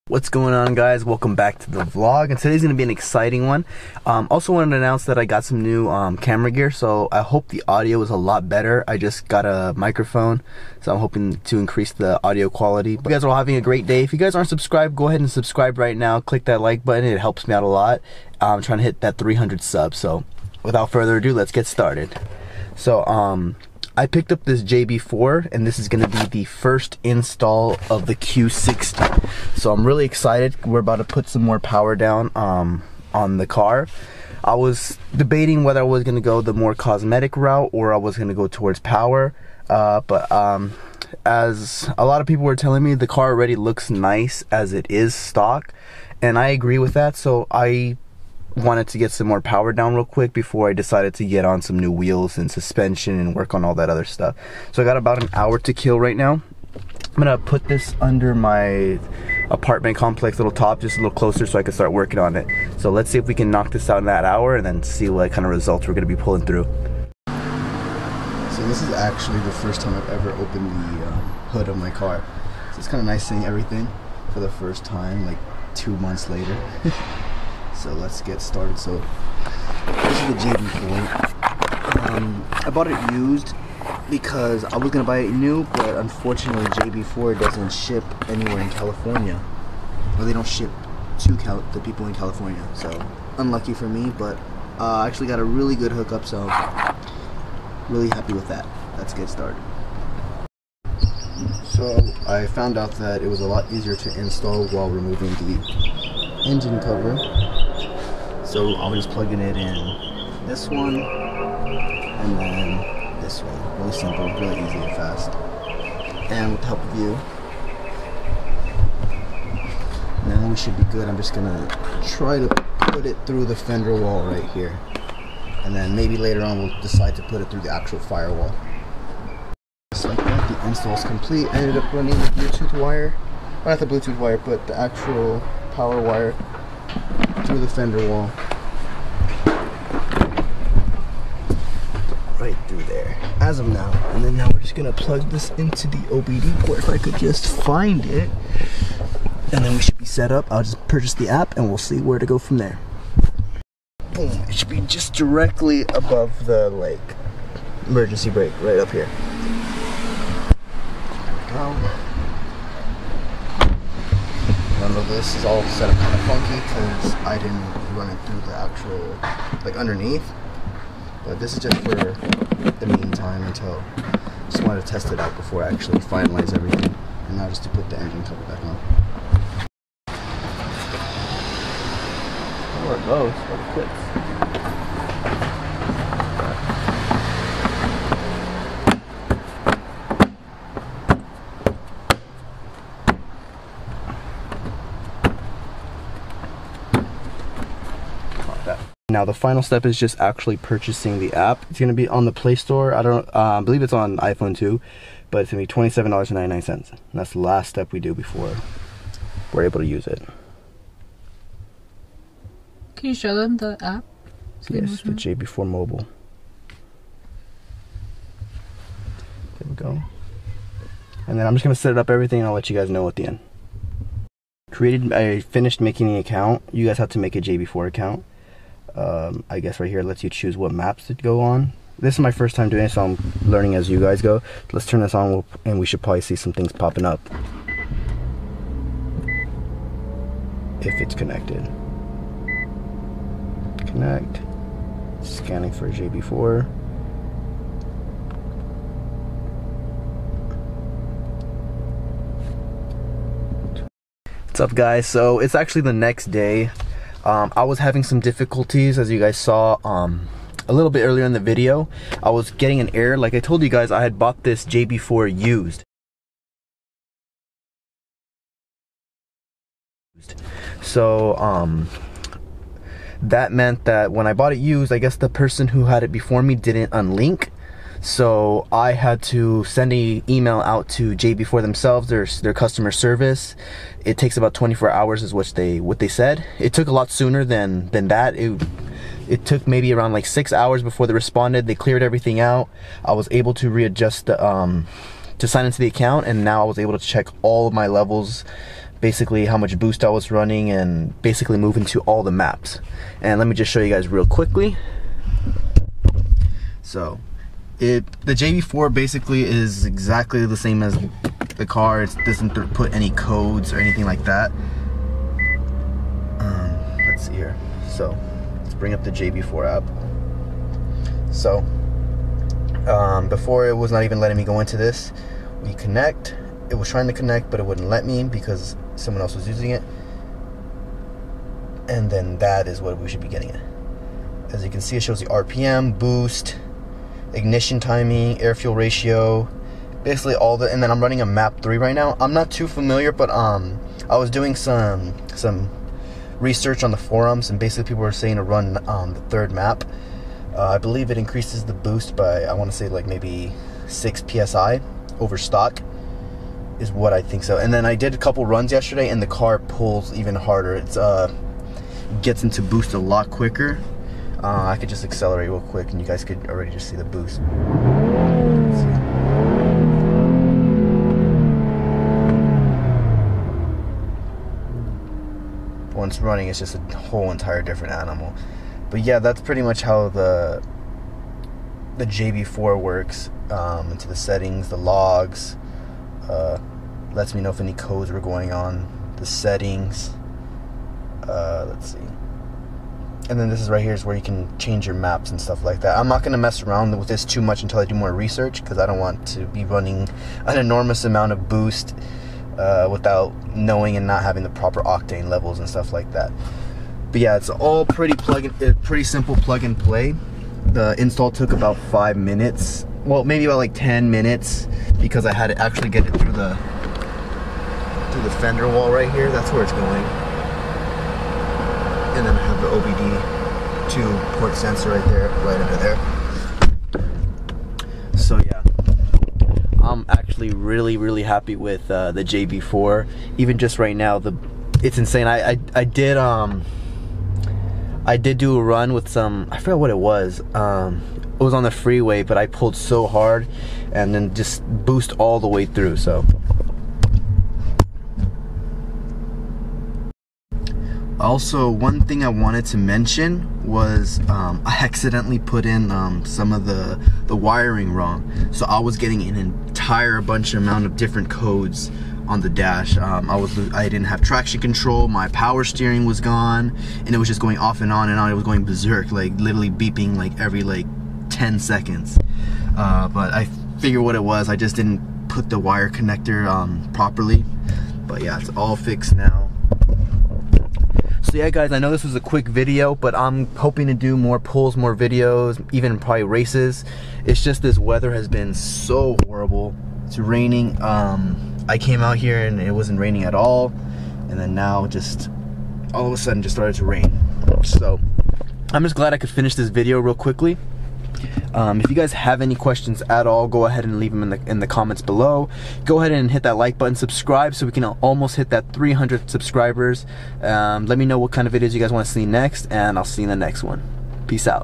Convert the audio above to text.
What's going on, guys? Welcome back to the vlog, and today's gonna be an exciting one. Also wanted to announce that I got some new camera gear, so I hope the audio is a lot better. I just got a microphone, so I'm hoping to increase the audio quality. But you guys are all having a great day. If you guys aren't subscribed, go ahead and subscribe right now. Click that like button, it helps me out a lot. I'm trying to hit that 300 subs, so without further ado, let's get started. So I picked up this JB4, and this is going to be the first install of the Q60. So I'm really excited. We're about to put some more power down on the car. I was debating whether I was going to go the more cosmetic route or I was going to go towards power. But as a lot of people were telling me, the car already looks nice as it is stock. And I agree with that. So I wanted to get some more power down real quick before I decided to get on some new wheels and suspension and work on all that other stuff. So I got about an hour to kill right now. I'm gonna put this under my apartment complex little top just a little closer so I can start working on it. So let's see if we can knock this out in that hour and then see what kind of results we're gonna be pulling through. So this is actually the first time I've ever opened the hood of my car. So it's kind of nice seeing everything for the first time, like 2 months later. So let's get started. So this is the JB4. I bought it used because I was gonna buy it new, but unfortunately JB4 doesn't ship anywhere in California, or they don't ship to the people in California. So unlucky for me, but I actually got a really good hookup, so really happy with that. Let's get started. So I found out that it was a lot easier to install while removing the engine cover. So I'll just plugging it in this one and then this one. Really simple, really easy and fast. And with the help of you, now we should be good. I'm just gonna try to put it through the fender wall right here. And then maybe later on we'll decide to put it through the actual firewall. Just like that, the install is complete. I ended up running the Bluetooth wire, not the Bluetooth wire, but the actual power wire through the fender wall. Right through there, as of now. And then now we're just gonna plug this into the OBD port if I could just find it. And then we should be set up. I'll just purchase the app and we'll see where to go from there. Boom, it should be just directly above the emergency brake, right up here. There we go. None of this is all set up kind of funky because I didn't run it through the actual, underneath. But this is just for the meantime until I just wanted to test it out before I actually finalize everything. And now just to put the engine cover back on. Where it goes, where it quits. Now the final step is just actually purchasing the app. It's gonna be on the Play Store. I believe it's on iPhone too, but it's gonna be $27.99. And that's the last step we do before we're able to use it. Can you show them the app? Yes, the JB4 Mobile. There we go. And then I'm just gonna set it up everything and I'll let you guys know at the end. I finished making the account. You guys have to make a JB4 account. I guess right here it lets you choose what maps to go on. This is my first time doing it, so I'm learning as you guys go. Let's turn this on and we should probably see some things popping up. If it's connected. Connect. Scanning for JB4. What's up, guys? So it's actually the next day. I was having some difficulties, as you guys saw a little bit earlier in the video. I was getting an error. Like I told you guys, I had bought this JB4 used. So that meant that when I bought it used, I guess the person who had it before me didn't unlink. So I had to send an email out to JB4 themselves, their customer service. It takes about 24 hours is what they said. It took a lot sooner than that. It took maybe around like 6 hours before they responded. They cleared everything out. I was able to readjust to sign into the account, and now I was able to check all of my levels basically how much boost I was running, and basically move into all the maps. And let me just show you guys real quickly. So the JB4 basically is exactly the same as the car. It doesn't put any codes or anything like that. Let's see here. So let's bring up the JB4 app. So before, it was not even letting me go into this. We connect. It was trying to connect, but it wouldn't let me because someone else was using it. And then that is what we should be getting it. As you can see, it shows the RPM, boost, ignition timing, air fuel ratio, basically all the. And then I'm running a map 3 right now. I'm not too familiar, but I was doing some research on the forums, and basically people were saying to run the 3rd map. I believe it increases the boost by, I want to say, like maybe 6 psi over stock is what I think so. And then I did a couple runs yesterday, and the car pulls even harder. It's gets into boost a lot quicker. I could just accelerate real quick, and you guys could already just see the boost. Let's see. Once running, it's just a whole entire different animal. But yeah, that's pretty much how the JB4 works. Into the settings, the logs, lets me know if any codes were going on, the settings, let's see. And then this is right here is where you can change your maps and stuff like that. I'm not going to mess around with this too much until I do more research, because I don't want to be running an enormous amount of boost without knowing and not having the proper octane levels and stuff like that. But yeah, it's all pretty simple plug and play. The install took about 5 minutes. Well, maybe about like 10 minutes, because I had to actually get it through the fender wall right here. That's where it's going. And then I have the OBD 2 port sensor right there, right under there. So yeah, I'm actually really happy with the JB4. Even just right now, it's insane. I did do a run with some, I forgot what it was. It was on the freeway, but I pulled so hard and then just boost all the way through. So also, one thing I wanted to mention was I accidentally put in some of the wiring wrong. So I was getting an entire amount of different codes on the dash. I didn't have traction control, my power steering was gone, and it was just going off and on and on. It was going berserk, like literally beeping like every 10 seconds. But I figured what it was, I just didn't put the wire connector properly. But yeah, it's all fixed now. So yeah guys, I know this was a quick video, but I'm hoping to do more pulls, more videos, even probably races. It's just this weather has been so horrible. It's raining. I came out here and it wasn't raining at all, and then now just all of a sudden just started to rain. So I'm just glad I could finish this video real quickly. If you guys have any questions at all, go ahead and leave them in the comments below. Go ahead and hit that like button, subscribe, so we can almost hit that 300 subscribers. Let me know what kind of videos you guys want to see next, and I'll see you in the next one. Peace out.